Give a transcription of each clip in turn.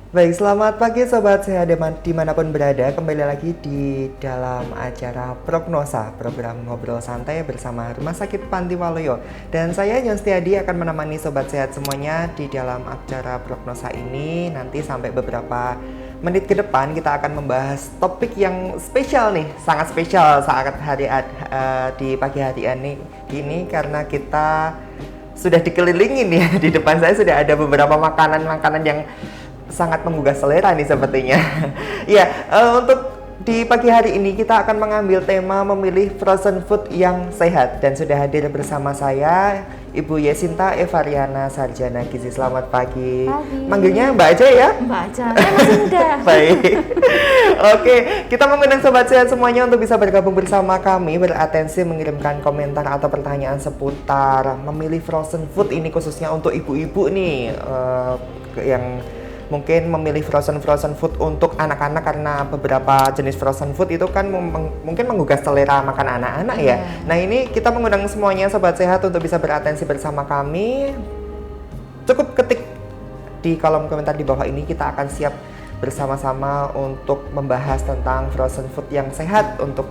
Baik, selamat pagi Sobat Sehat dimanapun berada. Kembali lagi di dalam acara Prognosa, program ngobrol santai bersama Rumah Sakit Panti Waluyo. Dan saya Yon Setiadi akan menemani Sobat Sehat semuanya di dalam acara Prognosa ini. Nanti sampai beberapa menit ke depan kita akan membahas topik yang spesial nih, sangat spesial saat di pagi hari ini karena kita sudah dikelilingin ya. Di depan saya sudah ada beberapa makanan-makanan yang sangat menggugah selera nih sepertinya. Ya, untuk di pagi hari ini kita akan mengambil tema memilih frozen food yang sehat dan sudah hadir bersama saya Ibu Yesinta Evariana Sarjana Gizi. Selamat pagi. Pagi. Manggilnya Mbak aja ya? Mbak aja, saya masih muda. Baik. Oke, kita mengundang Sobat Sehat semuanya untuk bisa bergabung bersama kami, beratensi mengirimkan komentar atau pertanyaan seputar memilih frozen food ini khususnya untuk ibu-ibu nih yang mungkin memilih frozen food untuk anak-anak karena beberapa jenis frozen food itu kan mungkin menggugah selera makan anak-anak ya. Nah ini kita mengundang semuanya Sobat Sehat untuk bisa beratensi bersama kami. Cukup ketik di kolom komentar di bawah ini, kita akan siap bersama-sama untuk membahas tentang frozen food yang sehat untuk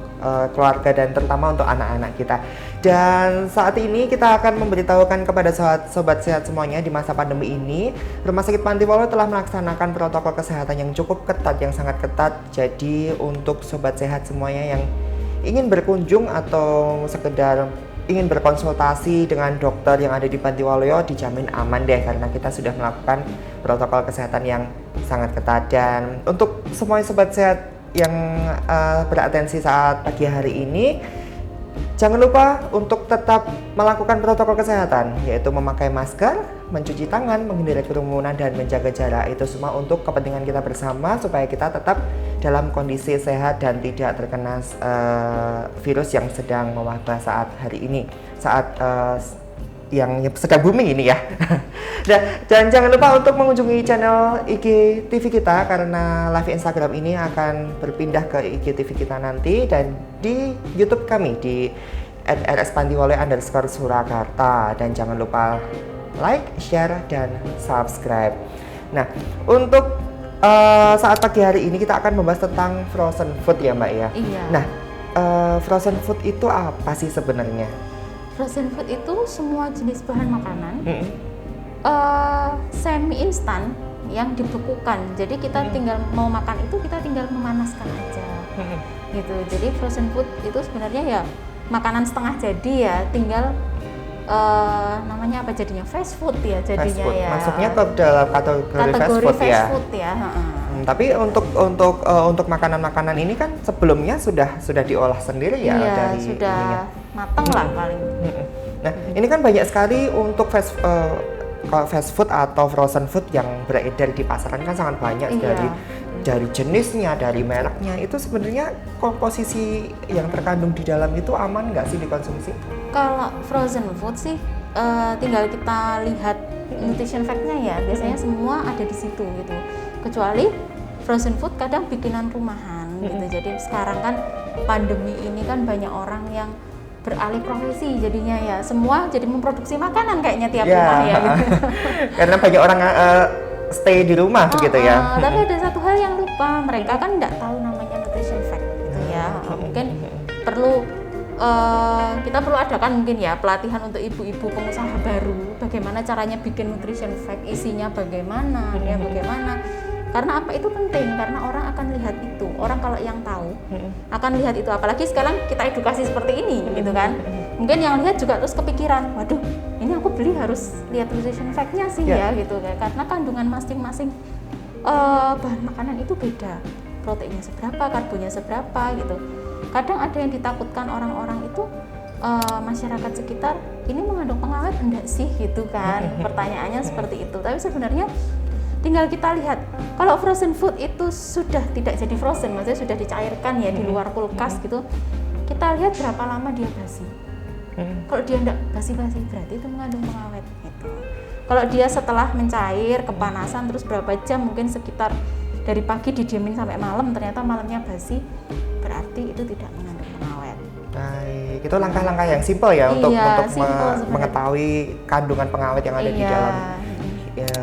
keluarga dan terutama untuk anak-anak kita. Dan saat ini kita akan memberitahukan kepada sobat sehat semuanya, di masa pandemi ini Rumah Sakit Panti Waluyo telah melaksanakan protokol kesehatan yang cukup ketat, yang sangat ketat. Jadi untuk sobat sehat semuanya yang ingin berkunjung atau sekedar ingin berkonsultasi dengan dokter yang ada di Panti Waluyo dijamin aman deh, karena kita sudah melakukan protokol kesehatan yang sangat ketat. Dan untuk semua sobat sehat yang beratensi saat pagi hari ini, jangan lupa untuk tetap melakukan protokol kesehatan, yaitu memakai masker, mencuci tangan, menghindari kerumunan, dan menjaga jarak. Itu semua untuk kepentingan kita bersama supaya kita tetap dalam kondisi sehat dan tidak terkena virus yang sedang mewabah saat hari ini, saat yang sedang booming ini ya. Dan jangan lupa untuk mengunjungi channel IG TV kita, karena live Instagram ini akan berpindah ke IG TV kita nanti, dan di YouTube kami di @rspantiwaluyo_Surakarta. Dan jangan lupa like, share, dan subscribe. Nah, untuk saat pagi hari ini kita akan membahas tentang frozen food ya Mbak ya. Iya. Nah, frozen food itu apa sih sebenarnya? Frozen food itu semua jenis bahan makanan semi instan yang dibekukan. Jadi kita tinggal mau makan itu kita tinggal memanaskan aja. Gitu. Jadi frozen food itu sebenarnya ya makanan setengah jadi ya, tinggal namanya apa jadinya, fast food ya jadinya. Fast food. Ya. Masuknya ke dalam kategori fast food ya. Tapi untuk makanan-makanan ini kan sebelumnya sudah diolah sendiri ya, iya, dari sudah ininya. matang lah paling. Nah, ini kan banyak sekali untuk fast food atau frozen food yang beredar di pasaran, kan sangat banyak dari jenisnya, dari mereknya. Itu sebenarnya komposisi yang terkandung di dalam itu aman nggak sih dikonsumsi? Kalau frozen food sih tinggal kita lihat nutrition fact-nya ya, biasanya semua ada di situ gitu. Kecuali frozen food kadang bikinan rumahan gitu. Jadi sekarang kan pandemi ini kan banyak orang yang beralih profesi, jadinya ya semua jadi memproduksi makanan kayaknya tiap rumah ya gitu. Karena banyak orang stay di rumah begitu ya. Tapi ada satu hal yang lupa, mereka kan nggak tahu namanya nutrition fact gitu ya. Mungkin perlu kita perlu adakan mungkin ya pelatihan untuk ibu-ibu pengusaha baru, bagaimana caranya bikin nutrition fact, isinya bagaimana, ya bagaimana. Karena apa itu penting, karena orang akan lihat itu. Orang kalau yang tahu akan lihat itu, apalagi sekarang kita edukasi seperti ini gitu kan. Mungkin yang lihat juga terus kepikiran, waduh ini aku beli harus lihat nutrition fact-nya sih ya gitu kan. Karena kandungan masing-masing bahan makanan itu beda, proteinnya seberapa, karbonya seberapa gitu. Kadang ada yang ditakutkan orang-orang itu masyarakat sekitar, ini mengandung pengawet enggak sih gitu kan. Pertanyaannya seperti itu. Tapi sebenarnya tinggal kita lihat, kalau frozen food itu sudah tidak jadi frozen, maksudnya sudah dicairkan ya di luar kulkas gitu, kita lihat berapa lama dia basi. Kalau dia enggak basi-basi berarti itu mengandung pengawet gitu. Kalau dia setelah mencair, kepanasan terus berapa jam, mungkin sekitar dari pagi didiemin sampai malam, ternyata malamnya basi, berarti itu tidak mengandung pengawet. Baik, itu langkah-langkah yang simpel ya untuk simple mengetahui kandungan pengawet yang ada di dalam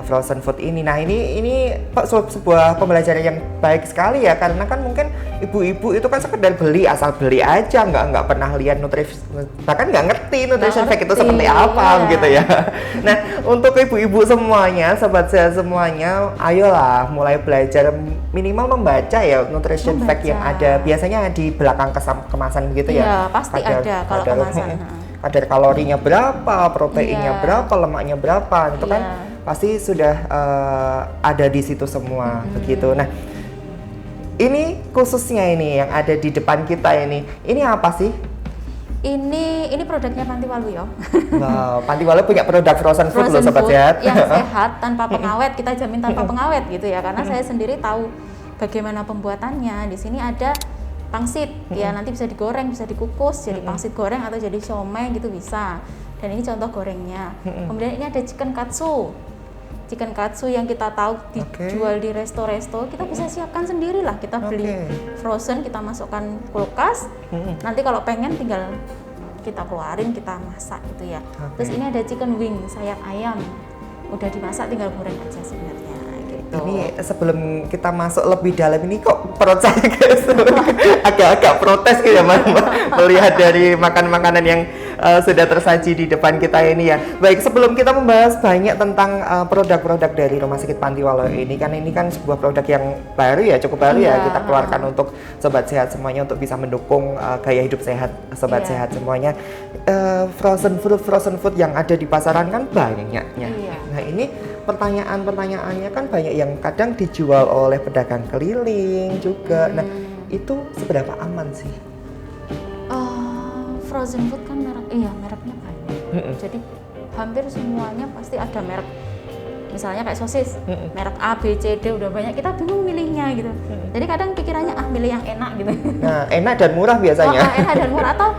frozen food ini. Nah ini sebuah pembelajaran yang baik sekali ya, karena kan mungkin ibu-ibu itu kan sekedar beli, asal beli aja, nggak pernah lihat nutrisi, bahkan nggak ngerti nutrition fact itu seperti apa gitu ya. Nah untuk ibu-ibu semuanya, sobat sehat semuanya, ayolah mulai belajar minimal membaca ya nutrition fact yang ada biasanya di belakang kemasan gitu ya. Iya pasti ada kalau kemasan. Kadar kalorinya berapa, proteinnya berapa, lemaknya berapa, itu kan pasti sudah ada di situ semua begitu. Nah, ini khususnya ini yang ada di depan kita ini apa sih? Ini produknya Pantiwalu ya. Wow, Pantiwalu punya produk frozen food loh sobat sehat. Yang sehat tanpa pengawet, kita jamin tanpa pengawet gitu ya. Karena saya sendiri tahu bagaimana pembuatannya. Di sini ada pangsit, ya nanti bisa digoreng, bisa dikukus jadi pangsit goreng atau jadi siomay gitu bisa. Dan ini contoh gorengnya. Kemudian ini ada chicken katsu. Chicken katsu yang kita tahu dijual di resto-resto, kita bisa siapkan sendiri lah. Kita beli frozen, kita masukkan kulkas. Nanti kalau pengen tinggal kita keluarin, kita masak gitu ya. Terus ini ada chicken wing, sayap ayam. Udah dimasak tinggal goreng aja sebenarnya. Ini sebelum kita masuk lebih dalam ini kok perut saya agak-agak protes gitu ya melihat dari makanan-makanan yang sudah tersaji di depan kita ini ya. Baik, sebelum kita membahas banyak tentang produk-produk dari Rumah Sakit Pantiwalu ini, kan ini kan sebuah produk yang baru ya, cukup baru ya kita keluarkan untuk sobat sehat semuanya untuk bisa mendukung gaya hidup sehat sobat sehat semuanya. Frozen food yang ada di pasaran kan banyaknya. Nah ini pertanyaannya kan banyak yang kadang dijual oleh pedagang keliling juga. Nah, itu seberapa aman sih? Frozen food kan mereknya banyak. Jadi hampir semuanya pasti ada merek. Misalnya kayak sosis, merek A, B, C, D udah banyak, kita bingung milihnya gitu. Jadi kadang pikirannya milih yang enak gitu. Nah, enak dan murah biasanya. Enak dan murah atau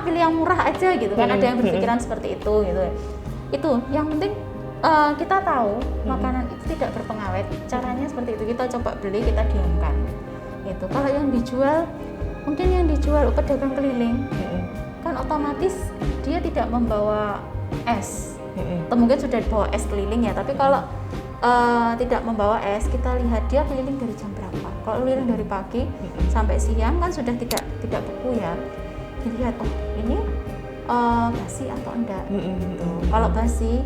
pilih yang murah aja gitu kan. Ada yang berpikiran seperti itu gitu. Itu yang penting kita tahu makanan itu tidak berpengawet. Caranya seperti itu, kita coba beli, kita diamkan. Gitu. Kalau yang dijual, mungkin yang dijual pedagang keliling, kan otomatis dia tidak membawa es. Atau mungkin sudah bawa es keliling ya. Tapi kalau tidak membawa es, kita lihat dia keliling dari jam berapa. Kalau keliling dari pagi sampai siang kan sudah tidak beku ya. Dilihat ini basi atau enggak. Gitu. Kalau basi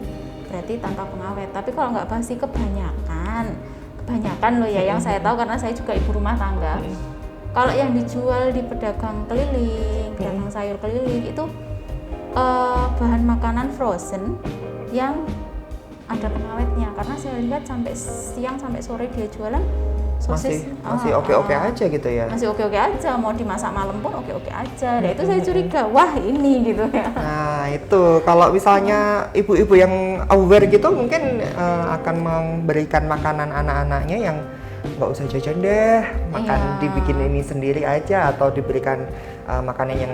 berarti tanpa pengawet, tapi kalau nggak basi kebanyakan loh ya yang saya tahu karena saya juga ibu rumah tangga. Kalau yang dijual di pedagang keliling, pedagang sayur keliling itu bahan makanan frozen yang ada pengawetnya, karena saya lihat sampai siang sampai sore dia jualan sosis masih oke-oke aja gitu ya. Masih oke-oke aja, mau dimasak malam pun oke-oke aja. Nah itu saya curiga, wah ini gitu ya. Nah itu kalau misalnya ibu-ibu yang aware gitu mungkin akan memberikan makanan anak-anaknya yang nggak usah jajan deh, dibikin ini sendiri aja, atau diberikan makanan yang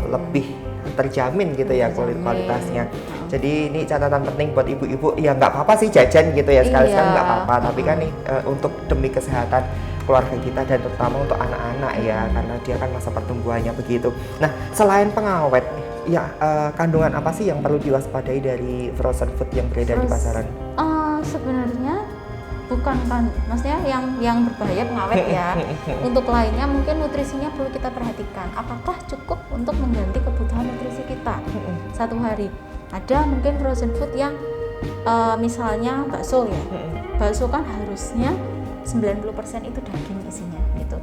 lebih terjamin gitu ya kualitasnya. Jadi ini catatan penting buat ibu-ibu, ya nggak apa-apa sih jajan gitu ya sekali-sekali nggak apa-apa, tapi kan nih untuk demi kesehatan keluarga kita dan terutama untuk anak-anak ya, karena dia kan masa pertumbuhannya begitu. Nah selain pengawet ya, kandungan apa sih yang perlu diwaspadai dari frozen food yang beredar di pasaran? Sebenarnya bukan kan, maksudnya yang berbahaya pengawet ya. Untuk lainnya mungkin nutrisinya perlu kita perhatikan. Apakah cukup untuk mengganti kebutuhan nutrisi kita satu hari? Ada mungkin frozen food yang misalnya bakso ya. Bakso kan harusnya 90% itu daging isinya gitu.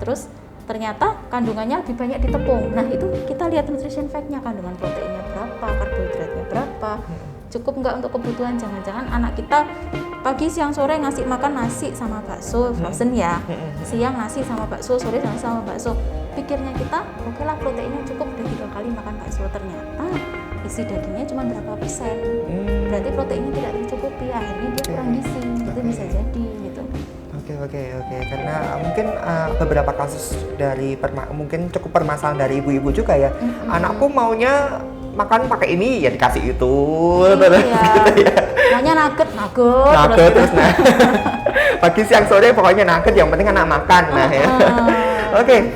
Terus ternyata kandungannya lebih banyak di tepung. Nah itu kita lihat nutrition fact-nya, kandungan proteinnya berapa, karbohidratnya berapa. Cukup nggak untuk kebutuhan? Jangan-jangan anak kita pagi, siang, sore ngasih makan nasi sama bakso frozen ya, siang nasi sama bakso, sore nasi sama bakso. Pikirnya kita, oke lah proteinnya cukup, udah 3 kali makan bakso. Ternyata isi dagingnya cuma berapa persen, berarti proteinnya tidak tercukupi, akhirnya dia kurang gizi. Itu bisa jadi gitu. Oke, karena mungkin beberapa kasus dari mungkin cukup permasalahan dari ibu-ibu juga ya. Anakku maunya makan pakai ini ya dikasih itu terus gitu ya. Maunya nugget terus nah. Pagi siang sore pokoknya nugget, yang penting anak makan. Nah ya. Oke,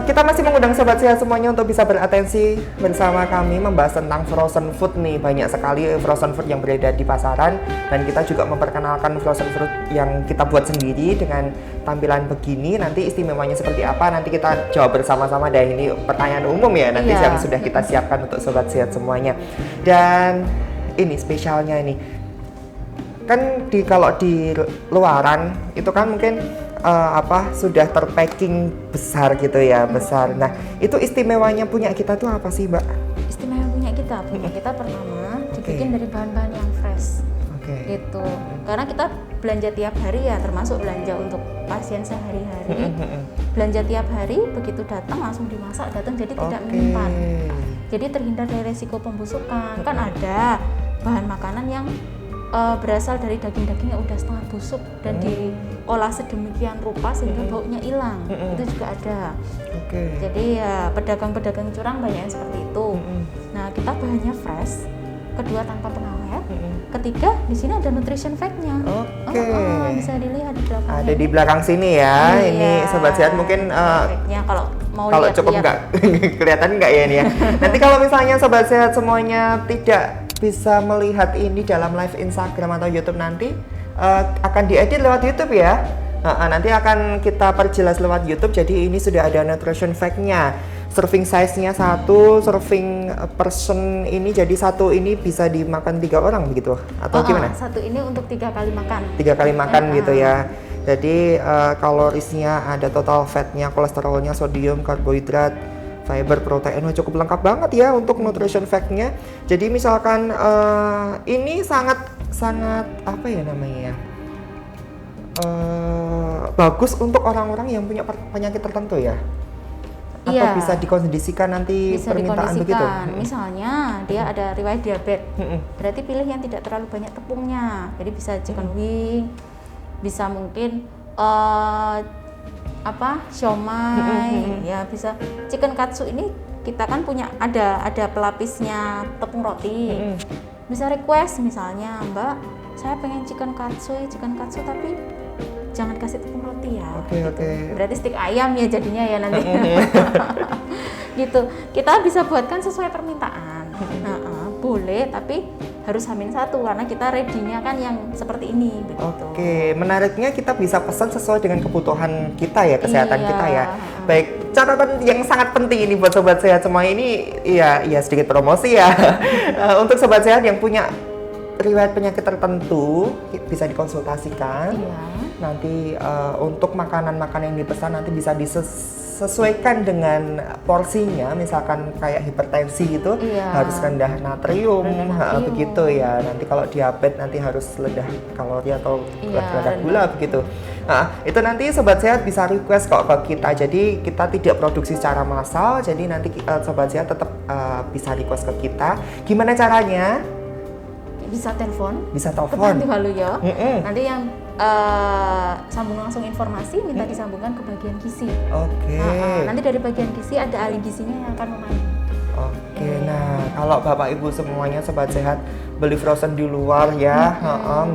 kita masih mengundang sobat sehat semuanya untuk bisa beratensi bersama kami membahas tentang frozen food nih. Banyak sekali frozen food yang beredar di pasaran dan kita juga memperkenalkan frozen food yang kita buat sendiri dengan tampilan begini. Nanti istimewanya seperti apa? Nanti kita jawab bersama-sama. Dan ini pertanyaan umum ya nanti yang sudah kita siapkan untuk sobat sehat semuanya. Dan ini spesialnya ini kan kalau di luaran itu kan mungkin sudah terpacking besar gitu ya, besar. Nah, itu istimewanya punya kita tuh apa sih, Mbak? Istimewa punya kita pertama dibikin dari bahan-bahan yang fresh. Gitu. Karena kita belanja tiap hari ya, termasuk belanja untuk pasien sehari-hari. Belanja tiap hari, begitu datang langsung dimasak, jadi tidak menyimpan. Jadi terhindar dari resiko pembusukan. Kan ada bahan makanan yang berasal dari daging-daging yang udah setengah busuk dan diolah sedemikian rupa sehingga baunya hilang. Itu juga ada. Jadi ya pedagang-pedagang curang banyak yang seperti itu. Nah, kita bahannya fresh, kedua tanpa pengawet, ketiga di sini ada nutrition fact-nya. Bisa dilihat di belakang. Ada di belakang sini ya. Ini sobat sehat mungkin kalau cukup nggak kelihatan nggak ya ini ya. Nanti kalau misalnya sobat sehat semuanya tidak bisa melihat ini dalam live Instagram atau YouTube nanti akan diedit lewat YouTube ya. Nanti akan kita perjelas lewat YouTube. Jadi ini sudah ada nutrition fact-nya. Serving size-nya 1, serving person ini jadi satu ini bisa dimakan 3 orang begitu atau gimana? Satu ini untuk 3 kali makan. 3 kali makan gitu ya. Jadi kalorisnya ada total fat-nya, kolesterolnya, sodium, karbohidrat, fiber, protein, cukup lengkap banget ya untuk nutrition fact-nya. Jadi misalkan ini sangat apa ya namanya ya, bagus untuk orang-orang yang punya penyakit tertentu ya. Atau bisa dikondisikan nanti bisa permintaan begitu. Misalnya dia ada riwayat diabetes, berarti pilih yang tidak terlalu banyak tepungnya. Jadi bisa chicken wing, bisa mungkin siomay, ya bisa chicken katsu. Ini kita kan punya ada pelapisnya tepung roti. Bisa request misalnya, Mbak, saya pengen chicken katsu tapi jangan kasih tepung roti ya. Berarti stik ayam ya jadinya ya nanti. Gitu. Kita bisa buatkan sesuai permintaan. Boleh, tapi harus H-1 karena kita ready-nya kan yang seperti ini begitu. Menariknya kita bisa pesan sesuai dengan kebutuhan kita ya, kesehatan kita ya. Baik, catatan yang sangat penting ini buat sobat sehat semua ini ya sedikit promosi ya. Untuk sobat sehat yang punya riwayat penyakit tertentu bisa dikonsultasikan. Nanti untuk makanan-makanan yang dipesan nanti bisa disesuaikan dengan porsinya. Misalkan kayak hipertensi itu harus rendah natrium, begitu ya. Nanti kalau diabetes nanti harus rendah kalori atau rendah gula begitu. Itu nanti sobat sehat bisa request kok ke kita. Jadi kita tidak produksi secara massal. Jadi nanti sobat sehat tetap bisa request ke kita. Gimana caranya? Bisa telepon ke Panti Waluyo. Nanti yang sambung langsung informasi minta disambungkan ke bagian gizi. Nanti dari bagian gizi ada ahli gizinya yang akan memandu. Nah kalau Bapak Ibu semuanya sobat sehat beli frozen di luar ya,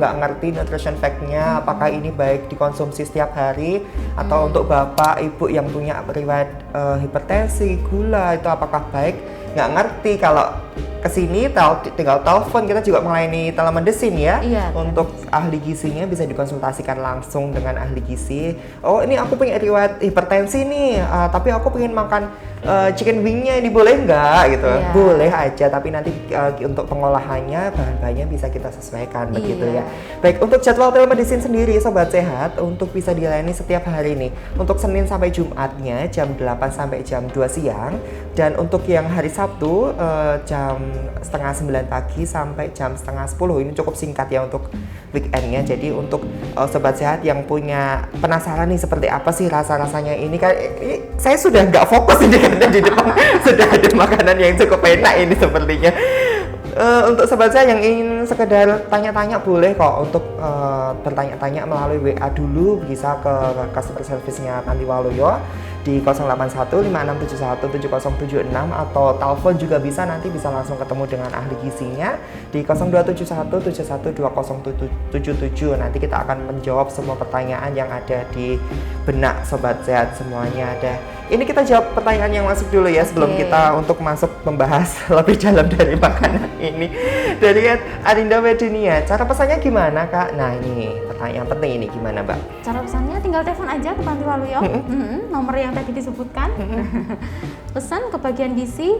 nggak ngerti nutrition fact-nya, apakah ini baik dikonsumsi setiap hari atau untuk Bapak Ibu yang punya riwayat hipertensi, gula itu apakah baik, nggak ngerti. Kalau kesini tinggal telepon, kita juga melayani telemedicine ya. Untuk ahli gizinya bisa dikonsultasikan langsung dengan ahli gizi. Ini aku punya riwayat hipertensi nih, tapi aku pengen makan chicken wingnya, ini boleh nggak gitu? Boleh aja, tapi nanti untuk pengolahannya bahan-bahannya bisa kita sesuaikan begitu ya. Baik, untuk jadwal telemedicine sendiri sobat sehat untuk bisa dilayani setiap hari nih. Untuk Senin sampai Jumatnya jam 8 sampai jam 2 siang, dan untuk yang hari Sabtu jam setengah 9 pagi sampai jam setengah 10. Ini cukup singkat ya untuk weekendnya. Jadi untuk sobat sehat yang punya penasaran nih seperti apa sih rasa-rasanya ini kan, saya sudah nggak fokus ini karena di depan sudah ada makanan yang cukup enak ini sepertinya. Untuk sobat saya yang ingin sekedar tanya-tanya boleh kok untuk bertanya-tanya melalui WA dulu, bisa ke customer service-nya Panti Waluyo. di 081567170776 atau telepon juga bisa, nanti bisa langsung ketemu dengan ahli gizinya di 0271712077. Nanti kita akan menjawab semua pertanyaan yang ada di benak Sobat Sehat semuanya. Ini kita jawab pertanyaan yang masuk dulu ya sebelum kita untuk masuk membahas lebih dalam dari makanan ini. Dari Arinda Wedunia, cara pesannya gimana Kak? Nah ini pertanyaan penting ini, gimana Mbak? Cara pesannya tinggal telepon aja ke Panti Waluyo, nomor yang tadi disebutkan. Pesan ke bagian gizi,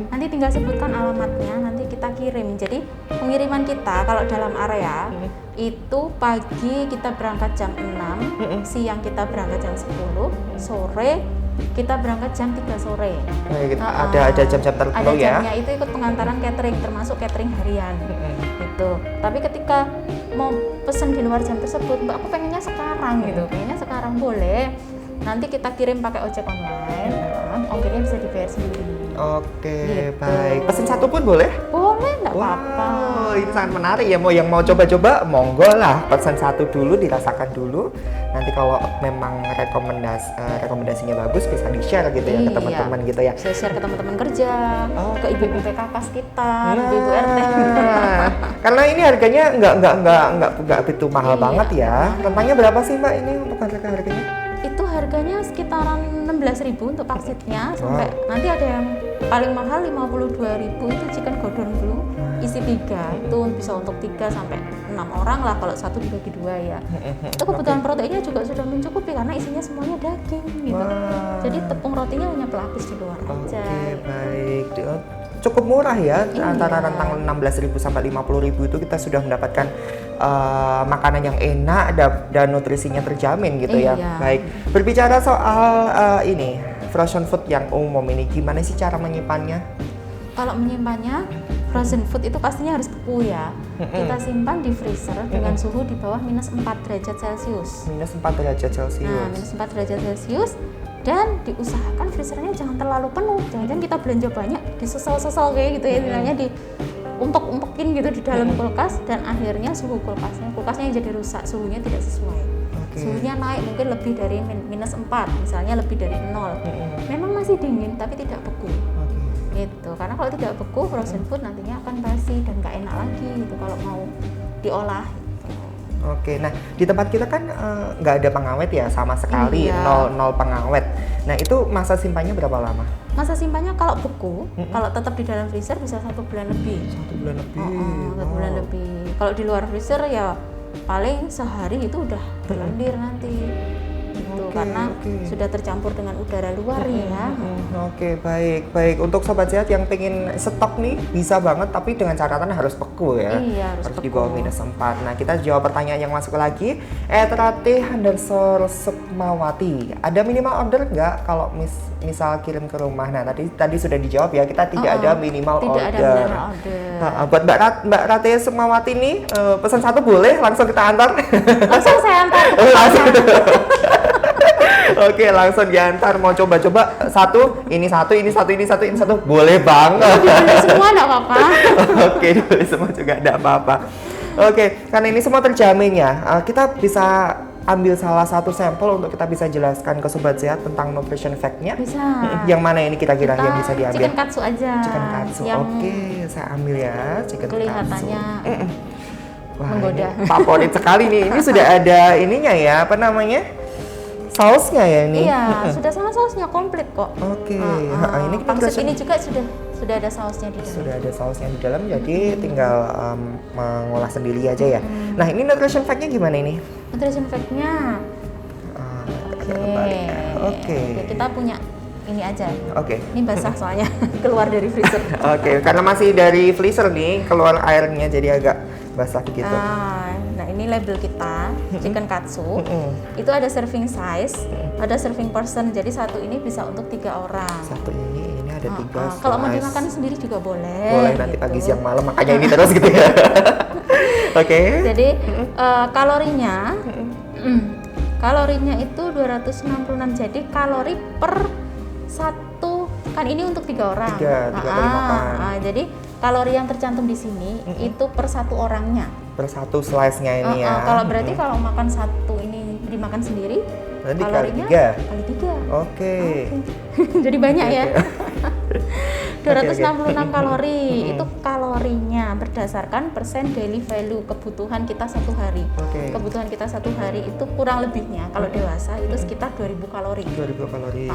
nanti tinggal sebutkan alamatnya, nanti kita kirim. Jadi pengiriman kita kalau dalam area itu pagi kita berangkat jam 6, siang kita berangkat jam 10, sore kita berangkat jam 3 sore. Ada jam-jam tertentu ya? Ada jamnya, itu ikut pengantaran catering, termasuk catering harian. Gitu. Tapi ketika mau pesen di luar jam tersebut, Mbak aku pengennya sekarang gitu, pengennya sekarang boleh. Nanti kita kirim pakai ojek online, ongkirnya bisa dibayar sendiri. Oke, baik. Pesen satu pun boleh? Boleh, nggak apa-apa. Ini sangat menarik ya. Yang mau coba-coba, monggo lah. Pesen satu dulu, dirasakan dulu. Nanti kalau memang rekomendasinya bagus, bisa di-share gitu ya ke teman-teman gitu ya. Bisa share ke teman-teman kerja, ke ibu-ibu PKK sekitar, ibu RT. Karena ini harganya nggak begitu mahal banget ya. Rentangnya berapa sih Mbak ini untuk harganya? Itu harganya sekitaran 16.000 untuk paksitnya, sampai nanti ada yang paling mahal 52.000 itu chicken Gordon Blue isi 3, itu bisa untuk 3 sampai 6 orang lah kalau satu dibagi 2 ya. Itu kebutuhan proteinnya juga sudah mencukupi karena isinya semuanya daging gitu. Jadi tepung rotinya hanya pelapis di luar aja. Oke, baik. Cukup murah ya, antara rentang 16.000 sampai 50.000 itu kita sudah mendapatkan makanan yang enak dan nutrisinya terjamin gitu ya. Baik, berbicara soal ini frozen food yang umum ini, gimana sih cara menyimpannya? Kalau menyimpannya, frozen food itu pastinya harus beku ya. Kita simpan di freezer dengan suhu di bawah minus 4 derajat Celcius. Minus 4 derajat Celcius. Nah, minus 4 derajat Celcius. Dan diusahakan freezernya jangan terlalu penuh. Jangan-jangan kita belanja banyak, disesal-sesal kayak gitu ya, istilahnya diumpek-umpekin gitu di dalam kulkas, dan akhirnya suhu kulkasnya yang jadi rusak, suhunya tidak sesuai. Suhunya naik mungkin lebih dari minus 4, misalnya lebih dari 0. Memang masih dingin tapi tidak beku. Gitu. Karena kalau tidak beku, frozen food nantinya akan basi dan nggak enak lagi gitu kalau mau diolah. Oke, nah di tempat kita kan nggak ada pengawet ya, sama sekali, nol pengawet. Nah itu masa simpannya berapa lama? Masa simpannya kalau beku, kalau tetap di dalam freezer bisa 1 bulan lebih. 1 bulan lebih. 1 bulan lebih. Kalau di luar freezer ya paling sehari itu udah berlendir nanti. Gitu, karena sudah tercampur dengan udara luar ya. Oke, baik. Untuk Sobat Sehat yang pengen stok nih, bisa banget, tapi dengan catatan harus beku ya. Iya, harus di bawah minus 4. Nah, kita jawab pertanyaan yang masuk lagi. @ratih_sukmawati. Ada minimal order nggak kalau misal kirim ke rumah? Nah, tadi sudah dijawab ya, kita tidak ada minimal order. Nah, buat Mbak Ratih Sukmawati nih, pesan satu boleh, langsung kita antar. Langsung saya antar. Oke, langsung diantar. Mau coba-coba ini satu, boleh banget. Dibeli semua enggak apa-apa. Oke, dibeli semua juga enggak apa-apa. Oke, karena ini semua terjamin ya. Kita bisa ambil salah satu sampel untuk kita bisa jelaskan ke Sobat Sehat tentang nutrition fact-nya. Bisa. Yang mana ini kira-kira yang bisa diambil? Chicken katsu aja. Chicken katsu. Oke, saya ambil ya chicken kelihatannya katsu. Wah, menggoda. Favorit sekali nih. Ini sudah ada ininya ya, apa namanya? Sausnya ya ini? Iya, sudah sama sausnya komplit kok. Oke. Ini pangsit ini juga sudah ada sausnya di dalam. Sudah ada sausnya di dalam, jadi tinggal mengolah sendiri aja ya. Nah, ini nutrition fact-nya gimana ini? Nutrition fact-nya. Oke. Kita punya ini aja. Oke. Ini basah soalnya keluar dari freezer. Oke, karena masih dari freezer nih, keluar airnya jadi agak basah begitu. Nah, ini label kita, chicken katsu. Itu ada serving size, ada serving portion. Jadi satu ini bisa untuk 3 orang. Satu ini ada 3. Kalau mau dimakan sendiri juga boleh. Boleh nanti pagi siang malam, makanya ini terus gitu ya. Oke. Jadi kalorinya itu 266. Jadi kalori per satu, kan ini untuk 3 orang. 3 kali makan. Jadi kalori yang tercantum di sini itu per 1 orangnya. Per 1 slice-nya ini ya. Kalau berarti kalau makan satu ini 5 dimakan sendiri, Nanti kali kalorinya 3. kali 3. Oke. Jadi banyak ya. Oke, 266 kalori itu kalorinya berdasarkan persen daily value kebutuhan kita satu hari. Oke. Kebutuhan kita satu hari itu kurang lebihnya kalau dewasa itu sekitar 2000 kalori. 2000 kalori.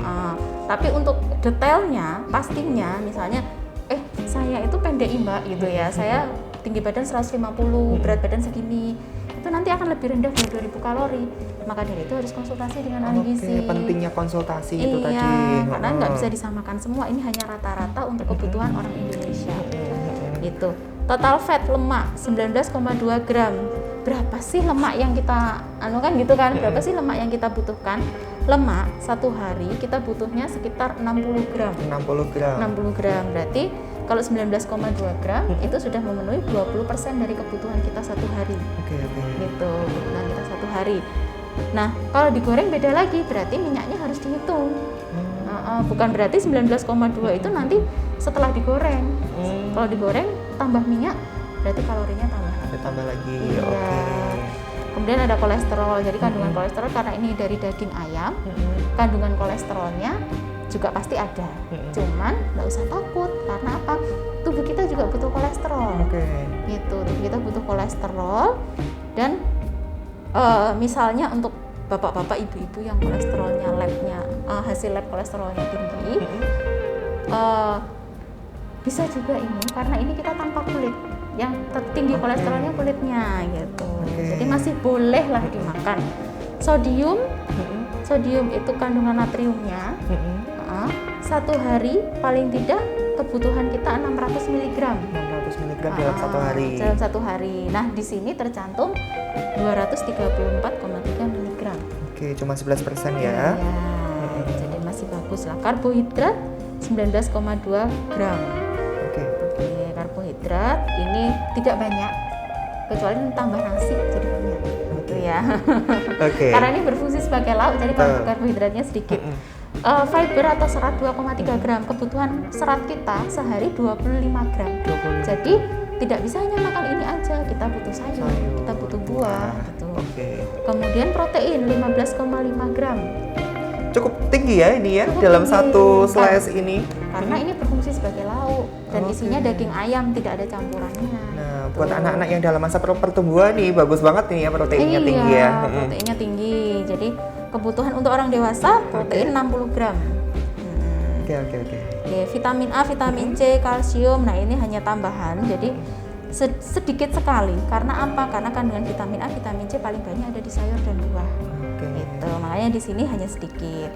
Tapi untuk detailnya, pastinya misalnya saya itu pendek mbak gitu ya, saya tinggi badan 150, berat badan segini, itu nanti akan lebih rendah dari 2000 kalori. Maka dari itu harus konsultasi dengan ahli gizi. Pentingnya konsultasi itu tadi. Karena nggak bisa disamakan semua, ini hanya rata-rata untuk kebutuhan orang Indonesia. Gitu. Total fat lemak 19,2 gram. Berapa sih lemak yang kita kan gitu kan? Berapa sih lemak yang kita butuhkan? Lemak satu hari kita butuhnya sekitar 60 gram. 60 gram. 60 gram berarti kalau 19,2 gram itu sudah memenuhi 20% dari kebutuhan kita satu hari. Oke. Gitu, kebutuhan kita satu hari. Nah, kalau digoreng beda lagi, berarti minyaknya harus dihitung. Bukan berarti 19,2 itu nanti setelah digoreng. Kalau digoreng tambah minyak, berarti kalorinya Tambah lagi. Iya. Oke. Kemudian ada kolesterol. Jadi kandungan kolesterol karena ini dari daging ayam, kandungan kolesterolnya juga pasti ada. Cuman nggak usah takut karena apa? Tubuh kita juga butuh kolesterol. Oke. Gitu, tubuh kita butuh kolesterol dan misalnya untuk bapak-bapak, ibu-ibu yang kolesterolnya hasil lab kolesterolnya tinggi, bisa juga ini karena ini kita tanpa kulit, yang tertinggi kolesterolnya kulitnya gitu. Jadi masih boleh lah dimakan. Sodium itu kandungan natriumnya satu hari paling tidak kebutuhan kita 600 mg. 600 mg dalam satu hari. Dalam satu hari. Nah, di sini tercantum 234,3 mg. Oke, cuma 11% ya. Iya. Jadi masih bagus lah. Karbohidrat 19,2 gram. Oke. Karbohidrat ini tidak banyak, kecuali tambah nasi jadi banyak. Gitu ya. Oke. Karena ini berfungsi sebagai lauk, jadi karbohidratnya sedikit. Fiber atau serat 2,3 gram. Kebutuhan serat kita sehari 25 gram. Jadi tidak bisa hanya makan ini aja, kita butuh sayur, kita butuh buah gitu. Kemudian protein 15,5 gram. Cukup tinggi ya ini ya, dalam satu slice ini. Karena ini berfungsi sebagai lauk dan isinya daging ayam, tidak ada campurannya. Nah, buat anak-anak yang dalam masa pertumbuhan nih bagus banget nih ya, proteinnya tinggi ya. Proteinnya tinggi. Jadi kebutuhan untuk orang dewasa protein 60 gram. Oke. Vitamin A, vitamin C, kalsium. Nah, ini hanya tambahan. Jadi sedikit sekali. Karena apa? Karena kandungan vitamin A, vitamin C paling banyak ada di sayur dan buah. Itu makanya di sini hanya sedikit.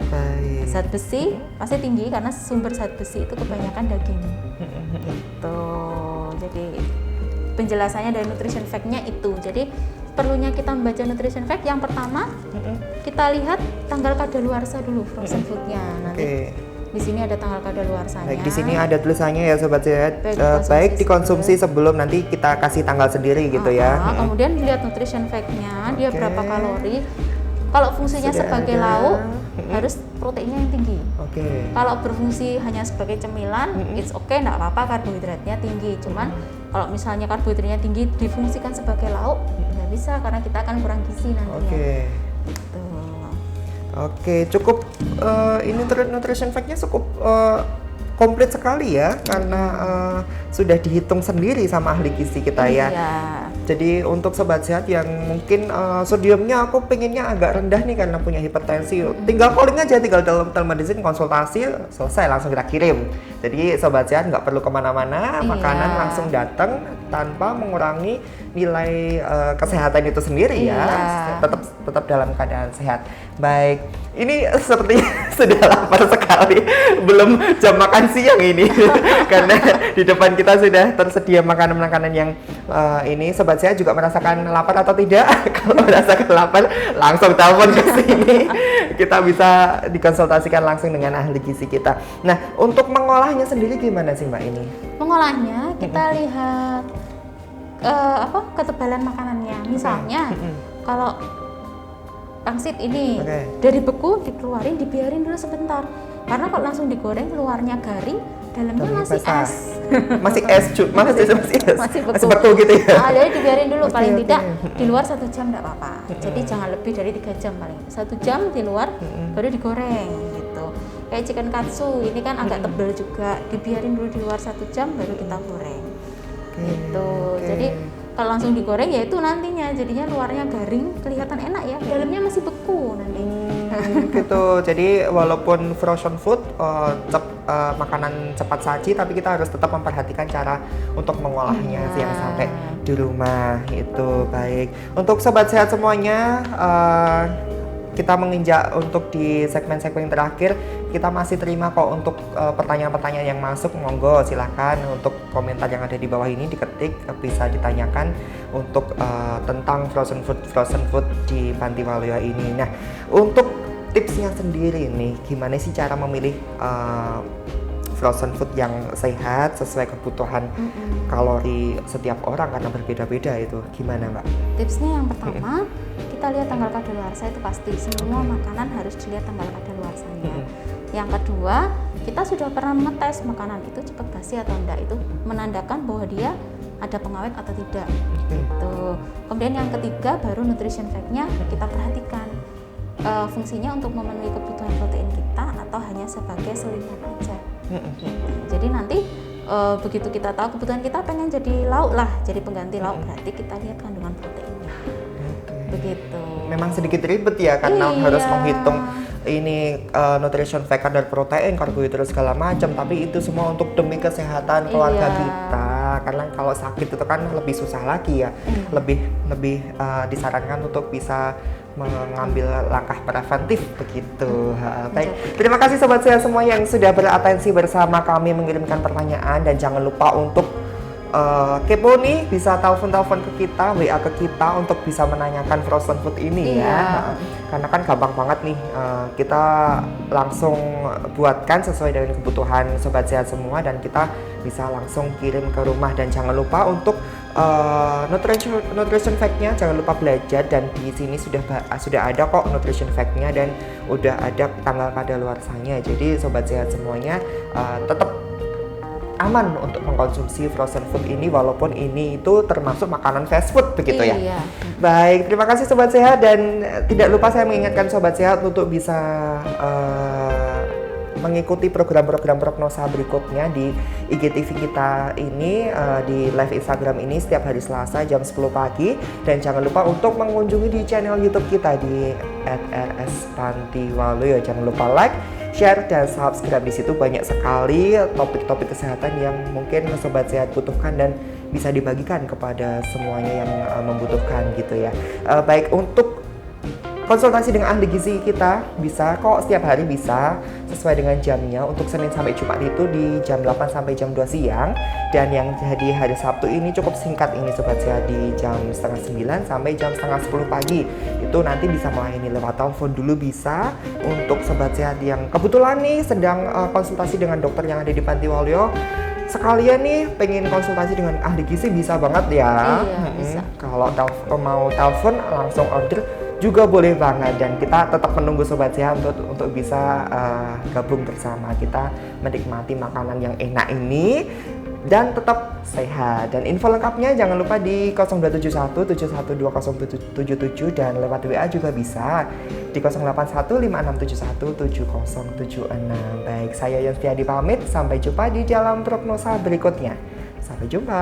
Zat besi pasti tinggi karena sumber zat besi itu kebanyakan daging. Itu. Jadi penjelasannya dari nutrition fact-nya itu. Jadi perlunya kita membaca nutrition fact yang pertama kita lihat tanggal kadaluarsa dulu frozen food-nya. Nanti di sini ada tanggal kadaluarsanya. Baik, di sini ada tulisannya ya sobat sehat. Baik dikonsumsi sebelum, nanti kita kasih tanggal sendiri gitu ya. Kemudian dilihat nutrition fact-nya, dia berapa kalori. Kalau fungsinya sebagai lauk, harus proteinnya yang tinggi. Kalau berfungsi hanya sebagai cemilan, it's okay, nggak apa-apa karbohidratnya tinggi. Cuman kalau misalnya karbohidratnya tinggi difungsikan sebagai lauk, nggak bisa karena kita akan kurang gizi nantinya. Oke, cukup ini nutrition fact-nya cukup komplit sekali ya, karena sudah dihitung sendiri sama ahli gizi kita ya. Jadi untuk sobat sehat yang mungkin sodiumnya aku pengennya agak rendah nih karena punya hipertensi, tinggal calling aja, tinggal telemedicine konsultasi, selesai langsung kita kirim. Jadi sobat sehat nggak perlu kemana-mana, makanan langsung datang tanpa mengurangi nilai kesehatan itu sendiri ya. Tetap dalam keadaan sehat. Baik, ini sepertinya sudah lapar sekali, belum jam makan siang ini karena di depan kita sudah tersedia makanan-makanan yang ini. Sobat sehat juga merasakan lapar atau tidak? Kalau merasakan lapar langsung telepon ke sini, kita bisa dikonsultasikan langsung dengan ahli gizi kita. Nah, untuk mengolahnya sendiri gimana sih Mbak ini? Mengolahnya kita lihat ketebalan makanannya. Misalnya kalau pangsit ini dari beku dikeluarin, dibiarin dulu sebentar. Karena kalau langsung digoreng luarnya garing, dalamnya masih es. Masih es masih es. Masih Masih beku gitu ya. Jadi dibiarin dulu paling Oke. tidak di luar 1 jam enggak apa-apa. Jadi jangan lebih dari 3 jam paling. 1 jam di luar baru digoreng gitu. Kayak chicken katsu ini kan agak tebal juga, dibiarin dulu di luar 1 jam baru kita goreng. Gitu. Oke. Jadi kalau langsung digoreng ya itu nantinya jadinya luarnya garing, kelihatan enak ya, dalamnya masih beku nanti. Gitu. Jadi walaupun frozen food makanan cepat saji, tapi kita harus tetap memperhatikan cara untuk mengolahnya Iya. yang sampai di rumah itu baik. Untuk sobat sehat semuanya, kita menginjak untuk di segmen-segmen terakhir. Kita masih terima kok untuk pertanyaan-pertanyaan yang masuk. Monggo silahkan untuk komentar yang ada di bawah ini diketik, bisa ditanyakan untuk tentang frozen food di Panti Waluyo ini. Nah, untuk tipsnya sendiri nih, gimana sih cara memilih frozen food yang sehat sesuai kebutuhan kalori setiap orang karena berbeda-beda itu gimana Mbak? Tipsnya yang pertama, kita lihat tanggal kadaluarsa itu pasti. Semua makanan harus dilihat tanggal kadaluarsanya. Yang kedua, kita sudah pernah mengetes makanan itu cepat basi atau enggak, itu menandakan bahwa dia ada pengawet atau tidak. Gitu. Kemudian yang ketiga baru nutrition fact-nya kita perhatikan. Fungsinya untuk memenuhi kebutuhan protein kita atau hanya sebagai selingan aja. Jadi nanti begitu kita tahu kebutuhan kita pengen jadi lauk lah, jadi pengganti lauk, berarti kita lihat kandungan proteinnya. Begitu. Memang sedikit ribet ya karena Iya. harus menghitung ini nutrition fact, kadar protein, karbohidrat segala macam, tapi itu semua untuk demi kesehatan keluarga Iya. kita. Karena kalau sakit itu kan lebih susah lagi ya. Lebih disarankan untuk bisa mengambil langkah preventif begitu. Baik, terima kasih sobat sehat semua yang sudah beratensi bersama kami mengirimkan pertanyaan, dan jangan lupa untuk kepo nih, bisa telepon ke kita, WA ke kita untuk bisa menanyakan frozen food ini ya. Karena kan gampang banget nih, kita langsung buatkan sesuai dengan kebutuhan sobat sehat semua dan kita bisa langsung kirim ke rumah. Dan jangan lupa untuk nutrition fact-nya jangan lupa belajar, dan di sini sudah ada kok nutrition fact-nya dan udah ada tanggal kadaluarsanya. Jadi sobat sehat semuanya tetap aman untuk mengkonsumsi frozen food ini, walaupun ini itu termasuk makanan fast food begitu ya. Iya. Baik, terima kasih sobat sehat, dan tidak lupa saya mengingatkan sobat sehat untuk bisa mengikuti program-program prognosa berikutnya di IGTV kita ini, di live Instagram ini setiap hari Selasa jam 10 pagi, dan jangan lupa untuk mengunjungi di channel YouTube kita di @rspantiwaluyo. Jangan lupa like, share, dan subscribe. Di situ banyak sekali topik-topik kesehatan yang mungkin sobat sehat butuhkan dan bisa dibagikan kepada semuanya yang membutuhkan gitu ya. Baik, untuk konsultasi dengan ahli gizi kita bisa kok setiap hari, bisa sesuai dengan jamnya. Untuk Senin sampai Jumat itu di jam 8 sampai jam 2 siang, dan yang jadi hari Sabtu ini cukup singkat ini sobat sehat, di jam setengah 9 sampai jam setengah 10 pagi. Itu nanti bisa melayani lewat telepon dulu bisa. Untuk sobat sehat yang kebetulan nih sedang konsultasi dengan dokter yang ada di Panti Waluyo, sekalian nih pengen konsultasi dengan ahli gizi bisa banget ya. Iya, bisa. Kalau mau telepon langsung order juga boleh banget, dan kita tetap menunggu sobat sehat untuk bisa gabung bersama kita menikmati makanan yang enak ini dan tetap sehat. Dan info lengkapnya jangan lupa di 0271 712077 dan lewat WA juga bisa di 081 5671 7076. Baik, saya Yanstiadi pamit, sampai jumpa di dalam prognosa berikutnya. Sampai jumpa.